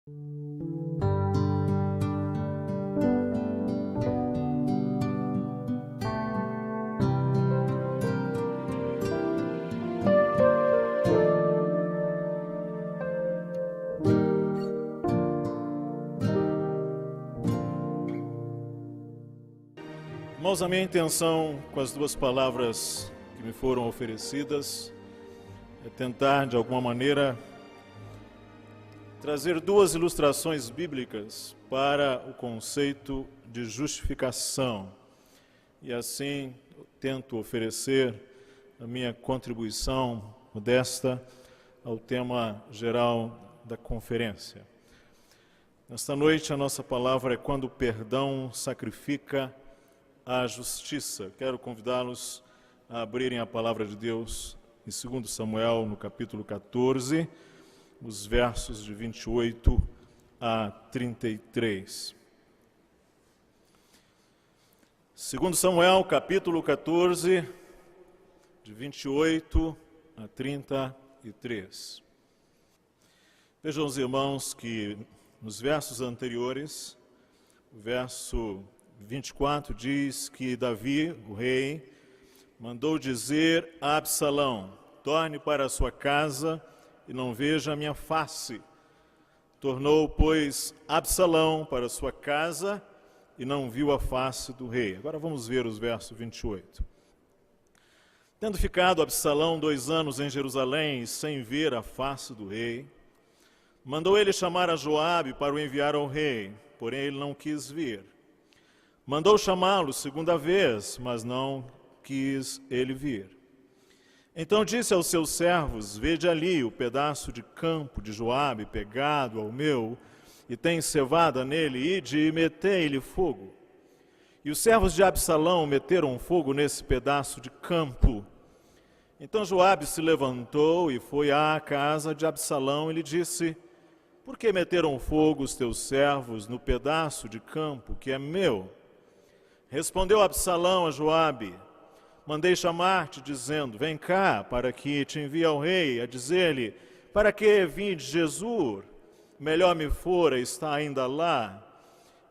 Irmãos, a minha intenção com as duas palavras que me foram oferecidas é tentar, de alguma maneira, trazer duas ilustrações bíblicas para o conceito de justificação. E assim, eu tento oferecer a minha contribuição modesta ao tema geral da conferência. Nesta noite, a nossa palavra é quando o perdão sacrifica a justiça. Quero convidá-los a abrirem a palavra de Deus em 2 Samuel, no capítulo 14, os versos de 28 a 33. 2 Samuel, capítulo 14, de 28 a 33. Vejam os irmãos que nos versos anteriores, o verso 24 diz que Davi, o rei, mandou dizer a Absalão: torne para a sua casa e não veja a minha face. Tornou, pois, Absalão para a sua casa e não viu a face do rei. Agora vamos ver os versos 28. Tendo ficado Absalão 2 anos em Jerusalém, sem ver a face do rei, mandou ele chamar a Joabe para o enviar ao rei, porém ele não quis vir. Mandou chamá-lo segunda vez, mas não quis ele vir. Então disse aos seus servos: vede ali o pedaço de campo de Joabe pegado ao meu, e tem cevada nele, ide e metei-lhe fogo. E os servos de Absalão meteram fogo nesse pedaço de campo. Então Joabe se levantou e foi à casa de Absalão e lhe disse: por que meteram fogo os teus servos no pedaço de campo que é meu? Respondeu Absalão a Joabe: mandei chamar-te, dizendo: vem cá, para que te envie ao rei, a dizer-lhe: para que vim de Jesur? Melhor me fora estar ainda lá.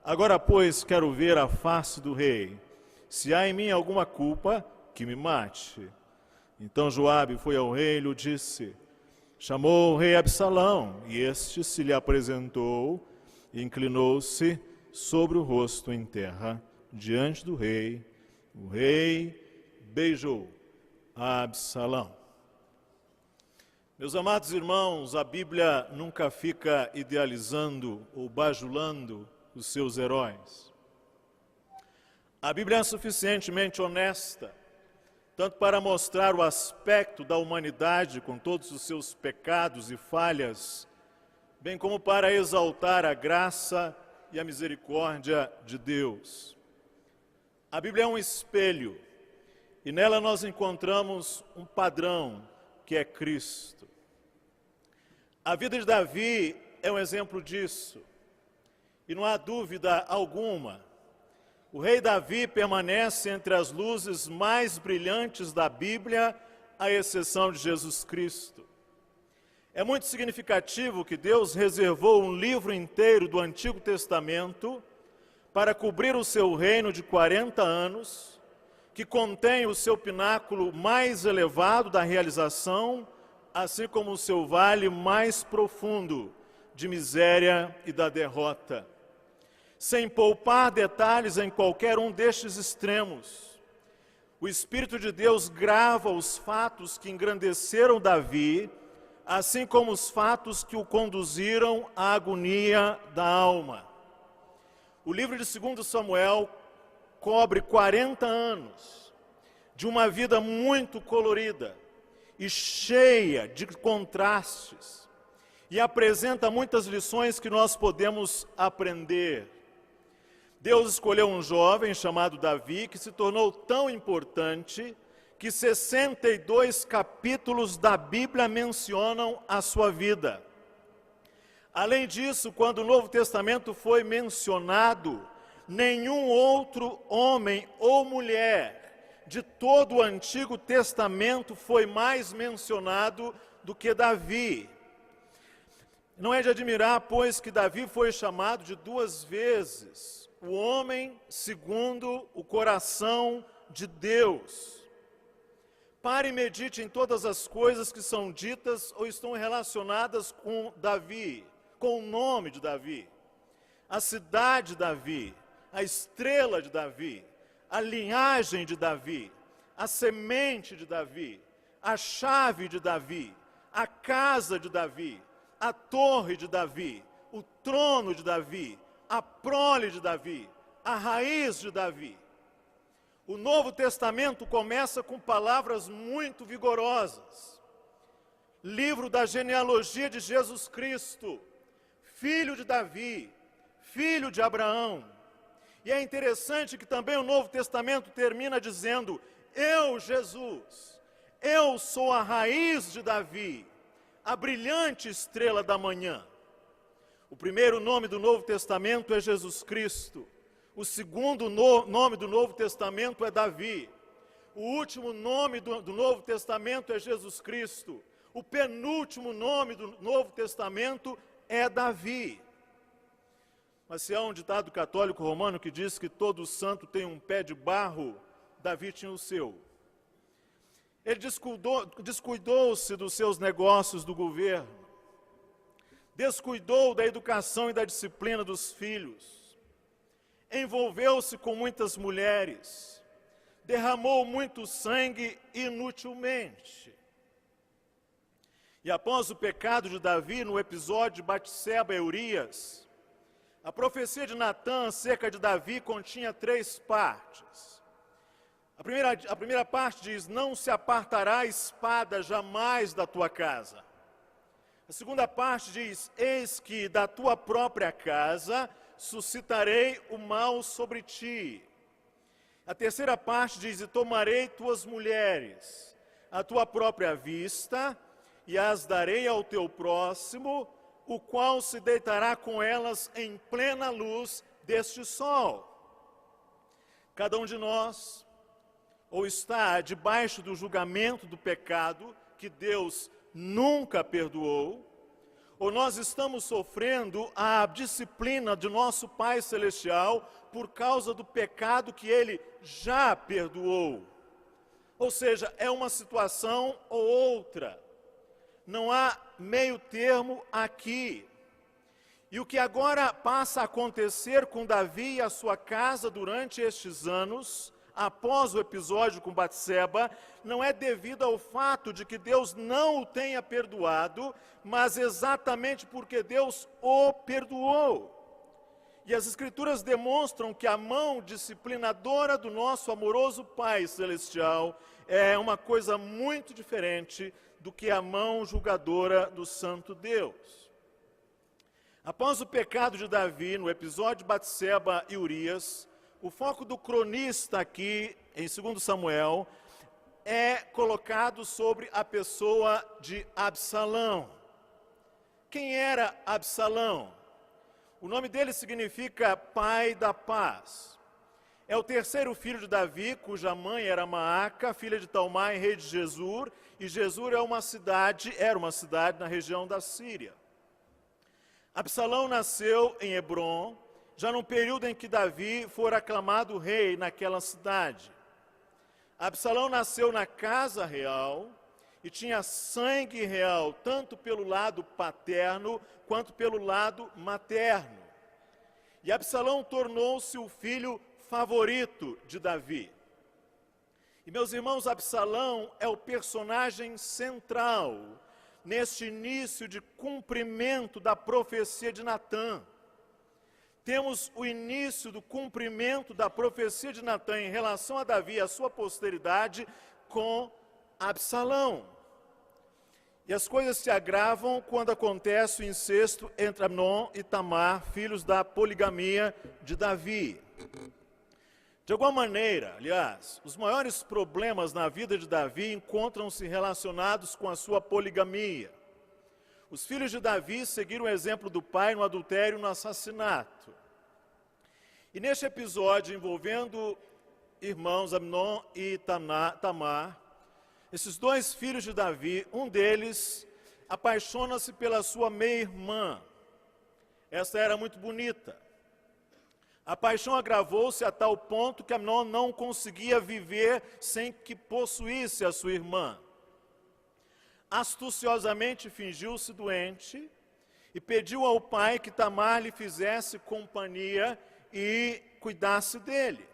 Agora, pois, quero ver a face do rei. Se há em mim alguma culpa, que me mate. Então Joabe foi ao rei e lhe disse. Chamou o rei Absalão, e este se lhe apresentou, e inclinou-se sobre o rosto em terra, diante do rei. O rei beijou Absalão. Meus amados irmãos, a Bíblia nunca fica idealizando ou bajulando os seus heróis. A Bíblia é suficientemente honesta, tanto para mostrar o aspecto da humanidade com todos os seus pecados e falhas, bem como para exaltar a graça e a misericórdia de Deus. A Bíblia é um espelho, e nela nós encontramos um padrão, que é Cristo. A vida de Davi é um exemplo disso, e não há dúvida alguma, o rei Davi permanece entre as luzes mais brilhantes da Bíblia, à exceção de Jesus Cristo. É muito significativo que Deus reservou um livro inteiro do Antigo Testamento para cobrir o seu reino de 40 anos, que contém o seu pináculo mais elevado da realização, assim como o seu vale mais profundo de miséria e da derrota. Sem poupar detalhes em qualquer um destes extremos, o Espírito de Deus grava os fatos que engrandeceram Davi, assim como os fatos que o conduziram à agonia da alma. O livro de 2 Samuel cobre 40 anos de uma vida muito colorida e cheia de contrastes, e apresenta muitas lições que nós podemos aprender. Deus escolheu um jovem chamado Davi, que se tornou tão importante que 62 capítulos da Bíblia mencionam a sua vida. Além disso, quando o Novo Testamento foi mencionado, nenhum outro homem ou mulher de todo o Antigo Testamento foi mais mencionado do que Davi. Não é de admirar, pois, que Davi foi chamado de 2 vezes o homem segundo o coração de Deus. Pare e medite em todas as coisas que são ditas ou estão relacionadas com Davi, com o nome de Davi, a cidade de Davi, a estrela de Davi, a linhagem de Davi, a semente de Davi, a chave de Davi, a casa de Davi, a torre de Davi, o trono de Davi, a prole de Davi, a raiz de Davi. O Novo Testamento começa com palavras muito vigorosas. Livro da genealogia de Jesus Cristo, filho de Davi, filho de Abraão. E é interessante que também o Novo Testamento termina dizendo: eu, Jesus, eu sou a raiz de Davi, a brilhante estrela da manhã. O primeiro nome do Novo Testamento é Jesus Cristo. O segundo nome do Novo Testamento é Davi. O último nome do Novo Testamento é Jesus Cristo. O penúltimo nome do Novo Testamento é Davi. Mas se há um ditado católico romano que diz que todo santo tem um pé de barro, Davi tinha o seu. Ele descuidou-se dos seus negócios do governo, descuidou da educação e da disciplina dos filhos, envolveu-se com muitas mulheres, derramou muito sangue inutilmente. E após o pecado de Davi, no episódio de Batseba e Urias, a profecia de Natã acerca de Davi continha 3 partes. A primeira parte diz: não se apartará a espada jamais da tua casa. A segunda parte diz: eis que da tua própria casa suscitarei o mal sobre ti. A terceira parte diz: e tomarei tuas mulheres à tua própria vista, e as darei ao teu próximo, o qual se deitará com elas em plena luz deste sol. Cada um de nós ou está debaixo do julgamento do pecado, que Deus nunca perdoou, ou nós estamos sofrendo a disciplina de nosso Pai Celestial por causa do pecado que Ele já perdoou. Ou seja, é uma situação ou outra. Não há meio termo aqui. E o que agora passa a acontecer com Davi e a sua casa durante estes anos, após o episódio com Batseba, não é devido ao fato de que Deus não o tenha perdoado, mas exatamente porque Deus o perdoou. E as Escrituras demonstram que a mão disciplinadora do nosso amoroso Pai Celestial é uma coisa muito diferente do que a mão julgadora do Santo Deus. Após o pecado de Davi, no episódio de Batseba e Urias, o foco do cronista aqui, em 2 Samuel, é colocado sobre a pessoa de Absalão. Quem era Absalão? O nome dele significa pai da paz. É o terceiro filho de Davi, cuja mãe era Maaca, filha de Talmai, rei de Gesur, e Gesur era uma cidade na região da Síria. Absalão nasceu em Hebrom, já no período em que Davi fora aclamado rei naquela cidade. Absalão nasceu na casa real e tinha sangue real, tanto pelo lado paterno quanto pelo lado materno. E Absalão tornou-se o filho favorito de Davi. E meus irmãos, Absalão é o personagem central neste início de cumprimento da profecia de Natã. Temos o início do cumprimento da profecia de Natã em relação a Davi e a sua posteridade com Absalão. E as coisas se agravam quando acontece o incesto entre Amnon e Tamar, filhos da poligamia de Davi. De alguma maneira, aliás, os maiores problemas na vida de Davi encontram-se relacionados com a sua poligamia. Os filhos de Davi seguiram o exemplo do pai no adultério e no assassinato. E neste episódio envolvendo irmãos Amnon e Tamar, esses 2 filhos de Davi, um deles apaixona-se pela sua meia-irmã. Essa era muito bonita. A paixão agravou-se a tal ponto que Amnon não conseguia viver sem que possuísse a sua irmã. Astuciosamente fingiu-se doente e pediu ao pai que Tamar lhe fizesse companhia e cuidasse dele.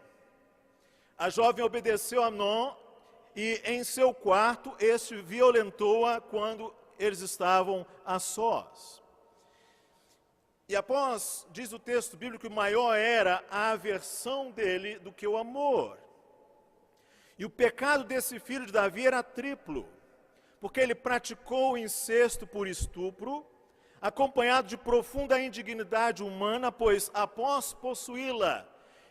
A jovem obedeceu a Amnon e em seu quarto este violentou-a quando eles estavam a sós. E após, diz o texto bíblico, maior era a aversão dele do que o amor. E o pecado desse filho de Davi era triplo, porque ele praticou o incesto por estupro, acompanhado de profunda indignidade humana, pois após possuí-la,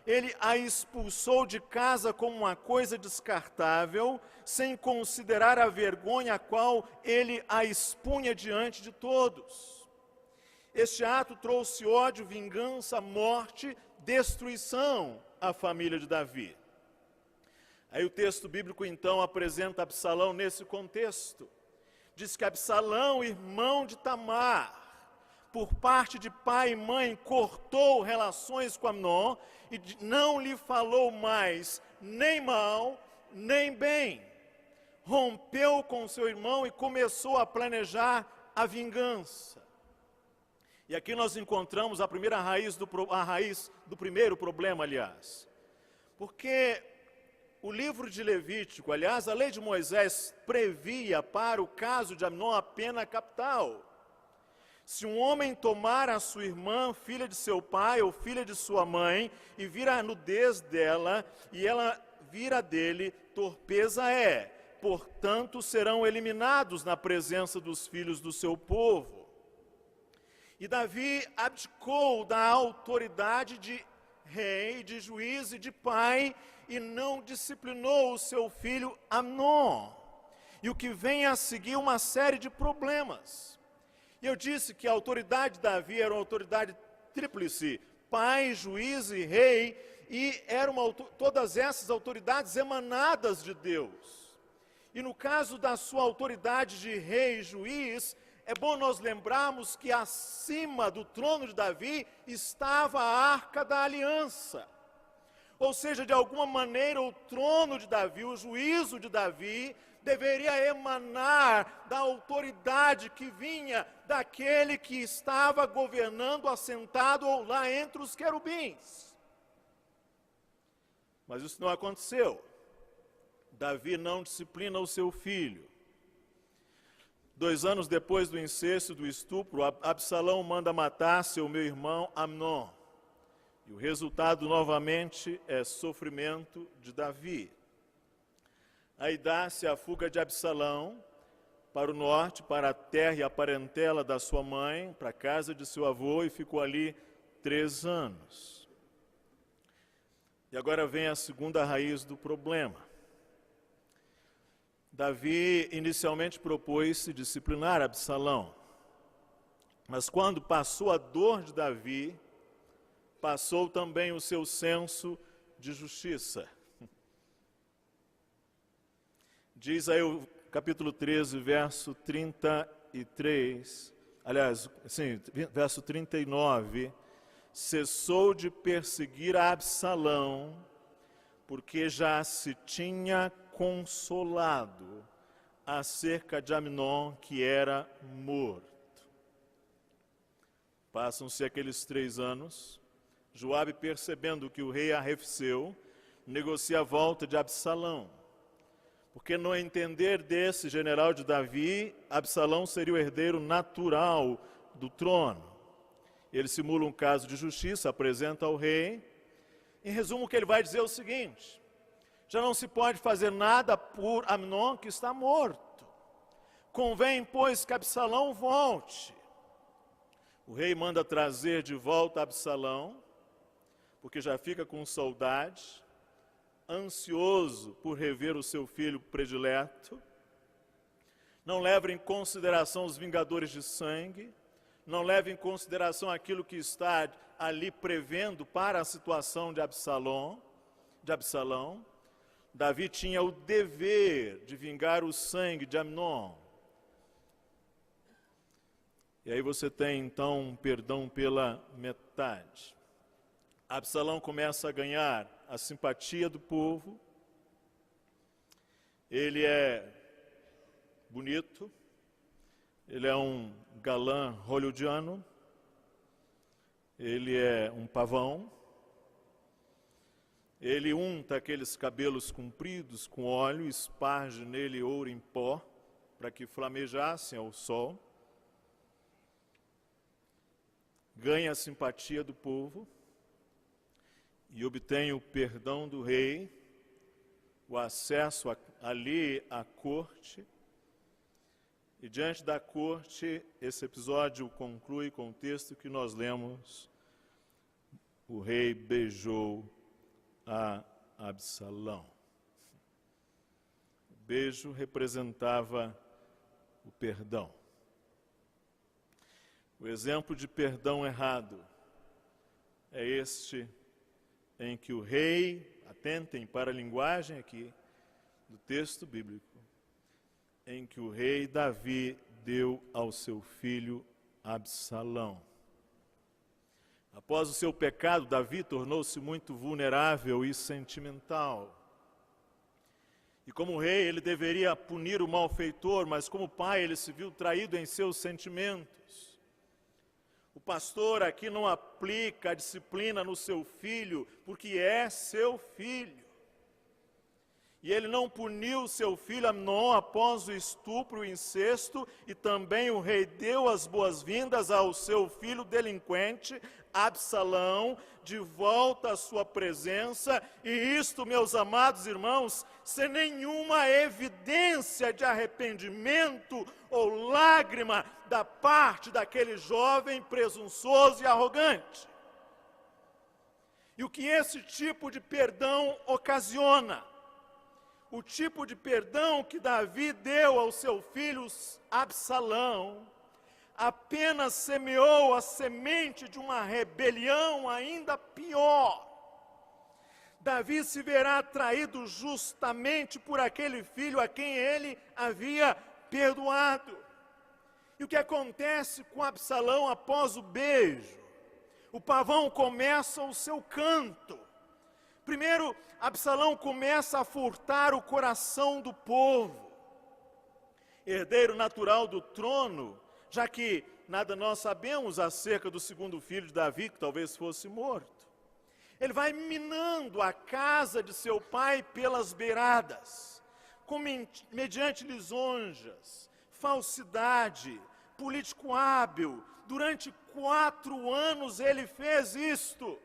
ele a expulsou de casa como uma coisa descartável, sem considerar a vergonha a qual ele a expunha diante de todos. Este ato trouxe ódio, vingança, morte, destruição à família de Davi. Aí o texto bíblico então apresenta Absalão nesse contexto. Diz que Absalão, irmão de Tamar, por parte de pai e mãe, cortou relações com Amnon e não lhe falou mais nem mal, nem bem. Rompeu com seu irmão e começou a planejar a vingança. E aqui nós encontramos a raiz do primeiro problema, aliás. Porque o livro de Levítico, aliás, a lei de Moisés previa para o caso de Amnon a pena capital. Se um homem tomar a sua irmã, filha de seu pai ou filha de sua mãe, e vir a nudez dela, e ela vira dele, torpeza é. Portanto, serão eliminados na presença dos filhos do seu povo. E Davi abdicou da autoridade de rei, de juiz e de pai, e não disciplinou o seu filho Amnon. E o que vem a seguir uma série de problemas. E eu disse que a autoridade de Davi era uma autoridade tríplice, pai, juiz e rei, e eram todas essas autoridades emanadas de Deus. E no caso da sua autoridade de rei e juiz, é bom nós lembrarmos que acima do trono de Davi estava a Arca da Aliança. Ou seja, de alguma maneira o trono de Davi, o juízo de Davi, deveria emanar da autoridade que vinha daquele que estava governando assentado lá entre os querubins. Mas isso não aconteceu. Davi não disciplina o seu filho. 2 anos depois do incesto, do estupro, Absalão manda matar seu meu irmão Amnon. E o resultado, novamente, é sofrimento de Davi. Aí dá-se a fuga de Absalão para o norte, para a terra e a parentela da sua mãe, para a casa de seu avô, e ficou ali 3 anos. E agora vem a segunda raiz do problema. Davi inicialmente propôs-se disciplinar Absalão, mas quando passou a dor de Davi, passou também o seu senso de justiça. Diz aí o capítulo 13, verso 33, aliás, sim, verso 39, cessou de perseguir a Absalão, porque já se tinha consolado acerca de Amnon, que era morto. Passam-se aqueles 3 anos, Joabe, percebendo que o rei arrefeceu, negocia a volta de Absalão, porque no entender desse general de Davi, Absalão seria o herdeiro natural do trono. Ele simula um caso de justiça, apresenta ao rei. Em resumo, o que ele vai dizer é o seguinte: já não se pode fazer nada por Amnon, que está morto. Convém, pois, que Absalão volte. O rei manda trazer de volta Absalão, porque já fica com saudade, ansioso por rever o seu filho predileto. Não leva em consideração os vingadores de sangue, não leva em consideração aquilo que está ali prevendo para a situação de Absalão. Davi tinha o dever de vingar o sangue de Amnon. E aí você tem então um perdão pela metade. Absalão começa a ganhar a simpatia do povo. Ele é bonito, ele é um galã hollywoodiano, ele é um pavão, ele unta aqueles cabelos compridos com óleo, esparge nele ouro em pó, para que flamejassem ao sol, ganha a simpatia do povo e obtém o perdão do rei, o acesso ali à corte. E diante da corte, esse episódio conclui com o texto que nós lemos: o rei beijou a Absalão. O beijo representava o perdão. O exemplo de perdão errado é este em que o rei, atentem para a linguagem aqui do texto bíblico, em que o rei Davi deu ao seu filho Absalão. Após o seu pecado, Davi tornou-se muito vulnerável e sentimental. E como rei, ele deveria punir o malfeitor, mas como pai, ele se viu traído em seus sentimentos. O pastor aqui não aplica a disciplina no seu filho, porque é seu filho. E ele não puniu seu filho Amnon após o estupro e o incesto, e também o rei deu as boas-vindas ao seu filho delinquente, Absalão, de volta à sua presença, e isto, meus amados irmãos, sem nenhuma evidência de arrependimento ou lágrima da parte daquele jovem presunçoso e arrogante. E o que esse tipo de perdão ocasiona? O tipo de perdão que Davi deu ao seu filho Absalão apenas semeou a semente de uma rebelião ainda pior. Davi se verá traído justamente por aquele filho a quem ele havia perdoado. E o que acontece com Absalão após o beijo? O pavão começa o seu canto. Primeiro, Absalão começa a furtar o coração do povo. Herdeiro natural do trono, já que nada nós sabemos acerca do segundo filho de Davi, que talvez fosse morto. Ele vai minando a casa de seu pai pelas beiradas, mediante lisonjas, falsidade, político hábil. Durante 4 anos ele fez isto.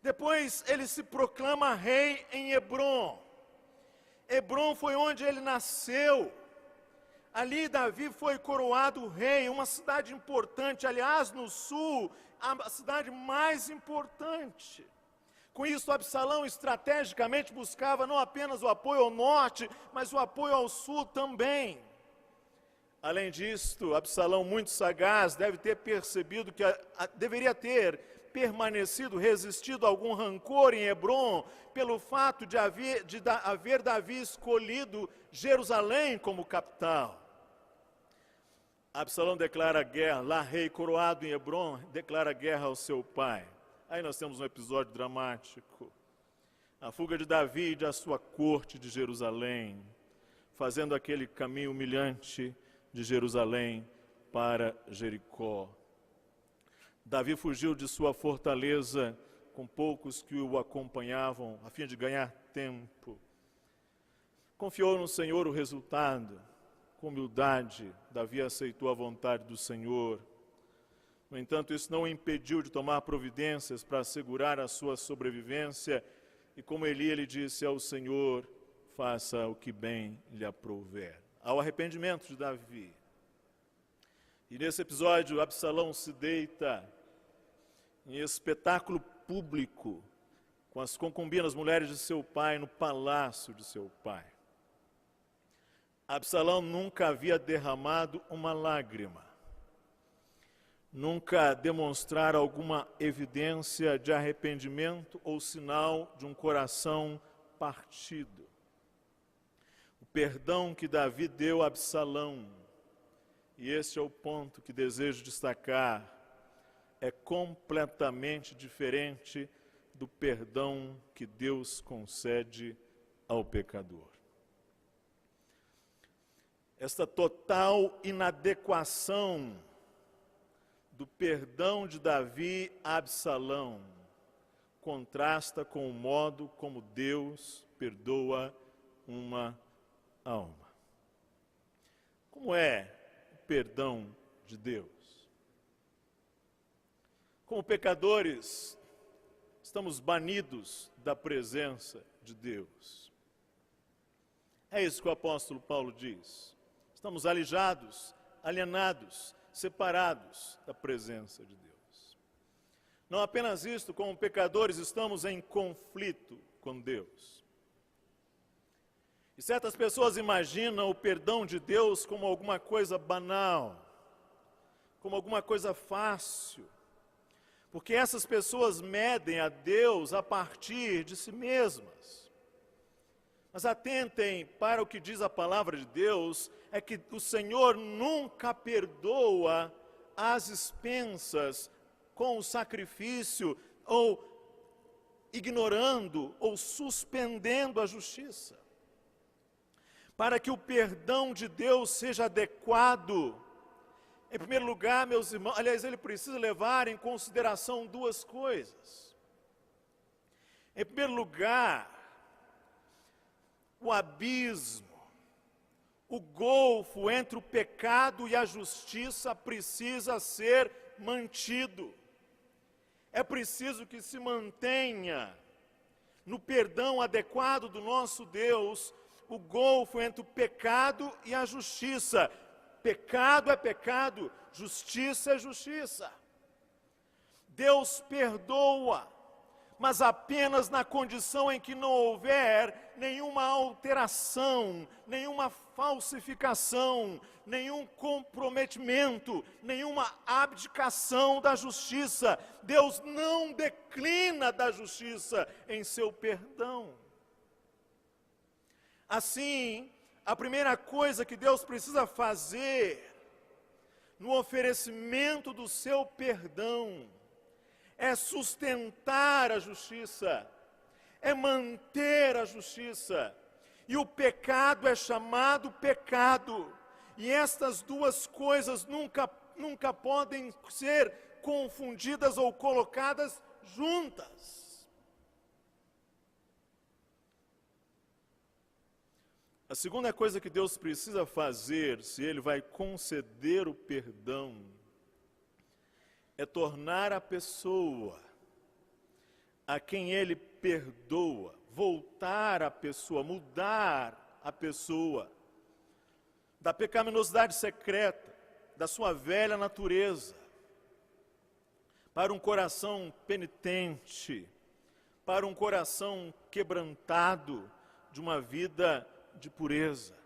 Depois ele se proclama rei em Hebrom. Hebrom foi onde ele nasceu. Ali Davi foi coroado rei, uma cidade importante, aliás, no sul, a cidade mais importante. Com isso, Absalão estrategicamente buscava não apenas o apoio ao norte, mas o apoio ao sul também. Além disto, Absalão, muito sagaz, deve ter percebido que deveria ter permanecido, resistido a algum rancor em Hebrom, pelo fato de haver Davi escolhido Jerusalém como capital. Absalão declara guerra, lá rei coroado em Hebrom, declara guerra ao seu pai. Aí nós temos um episódio dramático. A fuga de Davi e da sua corte de Jerusalém, fazendo aquele caminho humilhante de Jerusalém para Jericó. Davi fugiu de sua fortaleza com poucos que o acompanhavam, a fim de ganhar tempo. Confiou no Senhor o resultado. Com humildade, Davi aceitou a vontade do Senhor. No entanto, isso não o impediu de tomar providências para assegurar a sua sobrevivência. E como ele disse ao Senhor: faça o que bem lhe aprouver. Ao arrependimento de Davi. E nesse episódio, Absalão se deita em espetáculo público com as concubinas mulheres de seu pai no palácio de seu pai. Absalão nunca havia derramado uma lágrima, nunca demonstrara alguma evidência de arrependimento ou sinal de um coração partido. O perdão que Davi deu a Absalão e este é o ponto que desejo destacar, é completamente diferente do perdão que Deus concede ao pecador. Esta total inadequação do perdão de Davi a Absalão contrasta com o modo como Deus perdoa uma alma. Como é o perdão de Deus? Como pecadores, estamos banidos da presença de Deus. É isso que o apóstolo Paulo diz. Estamos alijados, alienados, separados da presença de Deus. Não apenas isto, como pecadores, estamos em conflito com Deus. E certas pessoas imaginam o perdão de Deus como alguma coisa banal, como alguma coisa fácil, porque essas pessoas medem a Deus a partir de si mesmas. Mas atentem para o que diz a palavra de Deus, é que o Senhor nunca perdoa às expensas com o sacrifício, ou ignorando, ou suspendendo a justiça. Para que o perdão de Deus seja adequado, em primeiro lugar, meus irmãos, aliás, ele precisa levar em consideração duas coisas. Em primeiro lugar, o abismo, o golfo entre o pecado e a justiça precisa ser mantido. É preciso que se mantenha no perdão adequado do nosso Deus o golfo entre o pecado e a justiça. Pecado é pecado, justiça é justiça. Deus perdoa, mas apenas na condição em que não houver nenhuma alteração, nenhuma falsificação, nenhum comprometimento, nenhuma abdicação da justiça. Deus não declina da justiça em seu perdão. Assim, a primeira coisa que Deus precisa fazer no oferecimento do seu perdão é sustentar a justiça, é manter a justiça. E o pecado é chamado pecado. E estas duas coisas nunca podem ser confundidas ou colocadas juntas. A segunda coisa que Deus precisa fazer, se Ele vai conceder o perdão, é tornar a pessoa a quem Ele perdoa, voltar a pessoa, mudar a pessoa da pecaminosidade secreta, da sua velha natureza, para um coração penitente, para um coração quebrantado de uma vida de pureza.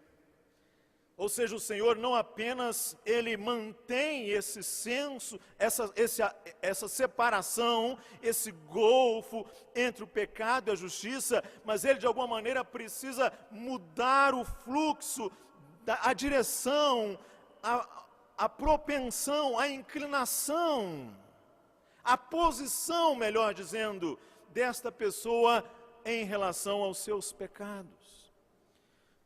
Ou seja, o Senhor não apenas Ele mantém esse senso, essa separação, esse golfo entre o pecado e a justiça, mas Ele de alguma maneira precisa mudar o fluxo, a direção, a propensão, a inclinação, a posição, melhor dizendo, desta pessoa em relação aos seus pecados.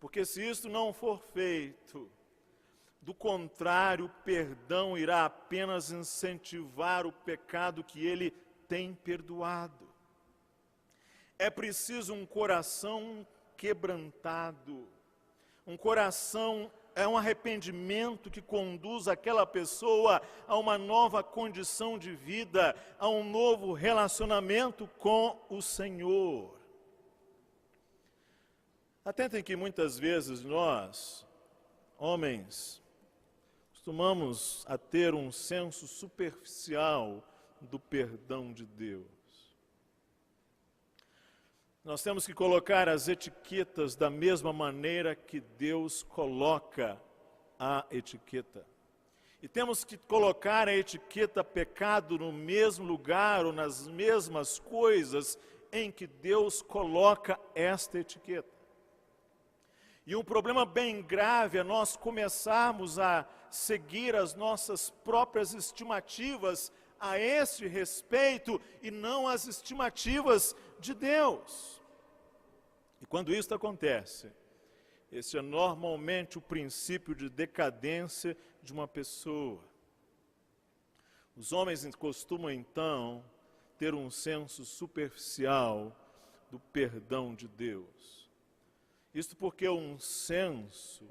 Porque se isso não for feito, do contrário, o perdão irá apenas incentivar o pecado que Ele tem perdoado. É preciso um coração quebrantado, um coração, é um arrependimento que conduz aquela pessoa a uma nova condição de vida, a um novo relacionamento com o Senhor. Atentem que muitas vezes nós, homens, costumamos a ter um senso superficial do perdão de Deus. Nós temos que colocar as etiquetas da mesma maneira que Deus coloca a etiqueta. E temos que colocar a etiqueta pecado no mesmo lugar ou nas mesmas coisas em que Deus coloca esta etiqueta. E um problema bem grave é nós começarmos a seguir as nossas próprias estimativas a este respeito e não as estimativas de Deus. E quando isso acontece, esse é normalmente o princípio de decadência de uma pessoa. Os homens costumam então ter um senso superficial do perdão de Deus. Isto porque um senso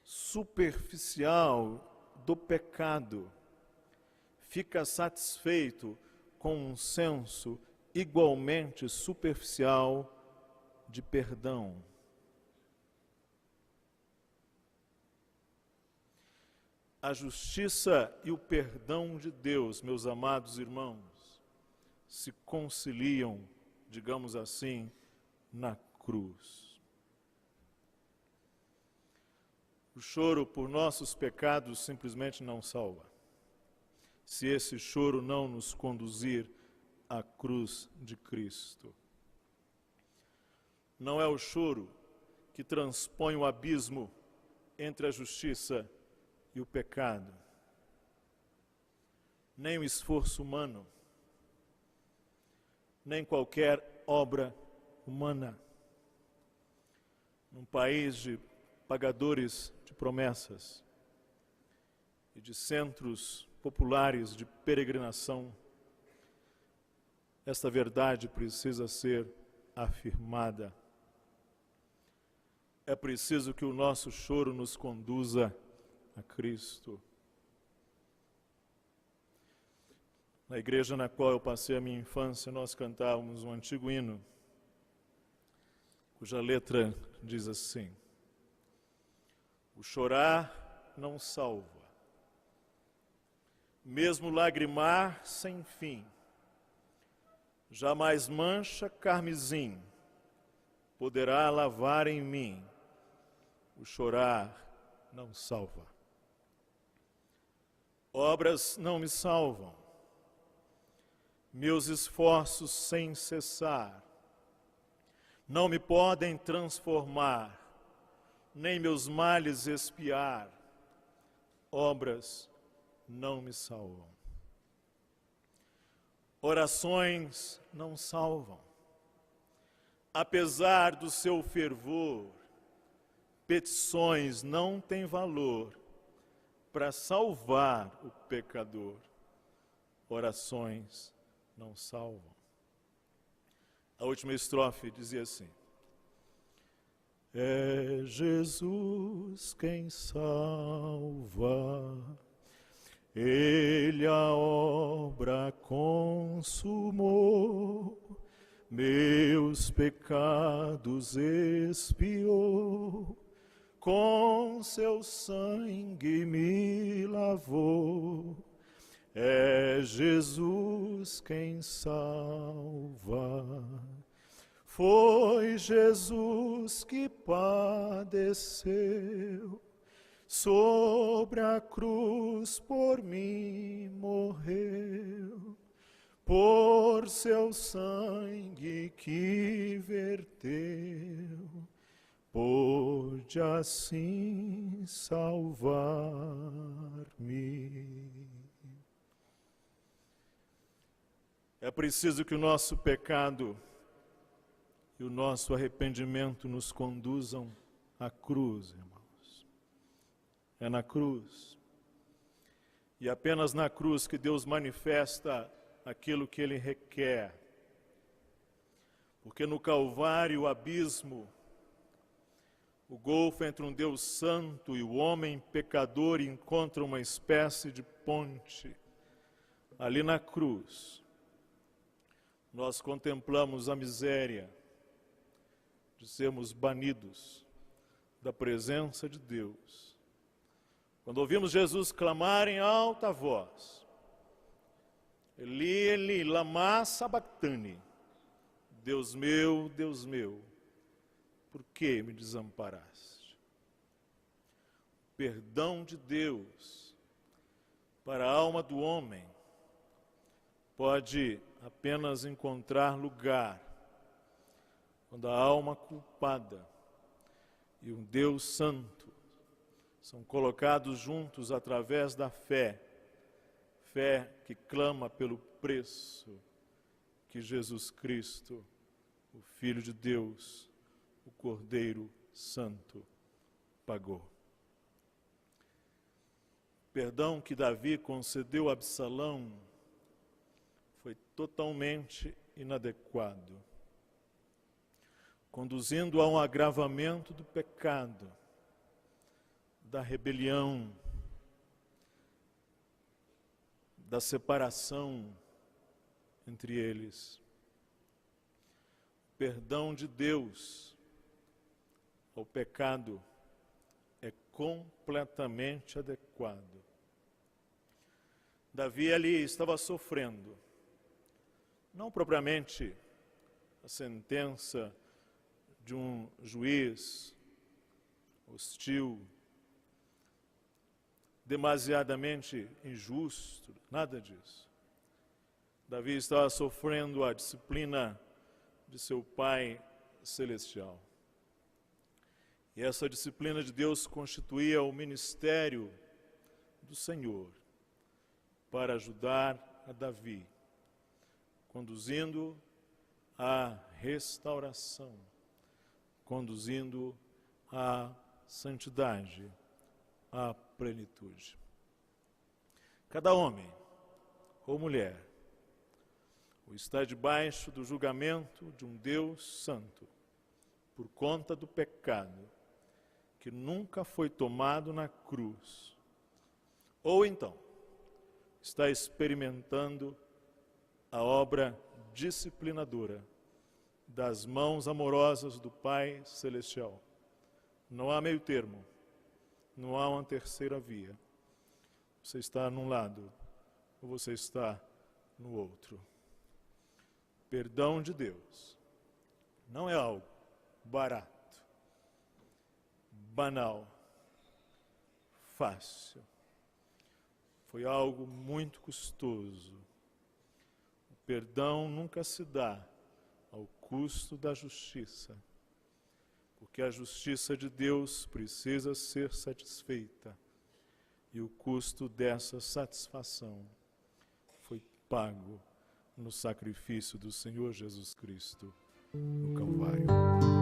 superficial do pecado fica satisfeito com um senso igualmente superficial de perdão. A justiça e o perdão de Deus, meus amados irmãos, se conciliam, digamos assim, na cruz. O choro por nossos pecados simplesmente não salva, se esse choro não nos conduzir à cruz de Cristo. Não é o choro que transpõe o abismo entre a justiça e o pecado, nem o esforço humano, nem qualquer obra humana. Num país de pagadores de promessas e de centros populares de peregrinação, esta verdade precisa ser afirmada. É preciso que o nosso choro nos conduza a Cristo. Na igreja na qual eu passei a minha infância, nós cantávamos um antigo hino, cuja letra diz assim: o chorar não salva, mesmo lagrimar sem fim, jamais mancha carmesim poderá lavar em mim, o chorar não salva. Obras não me salvam, meus esforços sem cessar não me podem transformar, nem meus males expiar, obras não me salvam. Orações não salvam, apesar do seu fervor, petições não têm valor para salvar o pecador. Orações não salvam. A última estrofe dizia assim: é Jesus quem salva, Ele a obra consumou, meus pecados expiou, com seu sangue me lavou. É Jesus quem salva. Foi Jesus que padeceu, sobre a cruz por mim morreu, por seu sangue que verteu, pôde assim salvar-me. É preciso que o nosso pecado e o nosso arrependimento nos conduzam à cruz, irmãos. É na cruz. E apenas na cruz que Deus manifesta aquilo que Ele requer. Porque no Calvário, o abismo, o golfo entre um Deus santo e o homem pecador encontra uma espécie de ponte. Ali na cruz, nós contemplamos a miséria de sermos banidos da presença de Deus. Quando ouvimos Jesus clamar em alta voz: Eli, Eli, lama sabactani, Deus meu, por que me desamparaste? O perdão de Deus para a alma do homem pode apenas encontrar lugar quando a alma culpada e um Deus santo são colocados juntos através da fé, fé que clama pelo preço que Jesus Cristo, o Filho de Deus, o Cordeiro Santo, pagou. O perdão que Davi concedeu a Absalão foi totalmente inadequado, conduzindo a um agravamento do pecado, da rebelião, da separação entre eles. O perdão de Deus ao pecado é completamente adequado. Davi ali estava sofrendo, não propriamente a sentença de um juiz hostil, demasiadamente injusto, nada disso. Davi estava sofrendo a disciplina de seu Pai Celestial. E essa disciplina de Deus constituía o ministério do Senhor para ajudar a Davi, conduzindo à restauração, conduzindo à santidade, à plenitude. Cada homem ou mulher está debaixo do julgamento de um Deus santo por conta do pecado que nunca foi tomado na cruz, ou então está experimentando a obra disciplinadora das mãos amorosas do Pai Celestial. Não há meio termo, não há uma terceira via. Você está num lado ou você está no outro. Perdão de Deus não é algo barato, banal, fácil. Foi algo muito custoso. O perdão nunca se dá ao custo da justiça, porque a justiça de Deus precisa ser satisfeita e o custo dessa satisfação foi pago no sacrifício do Senhor Jesus Cristo no Calvário.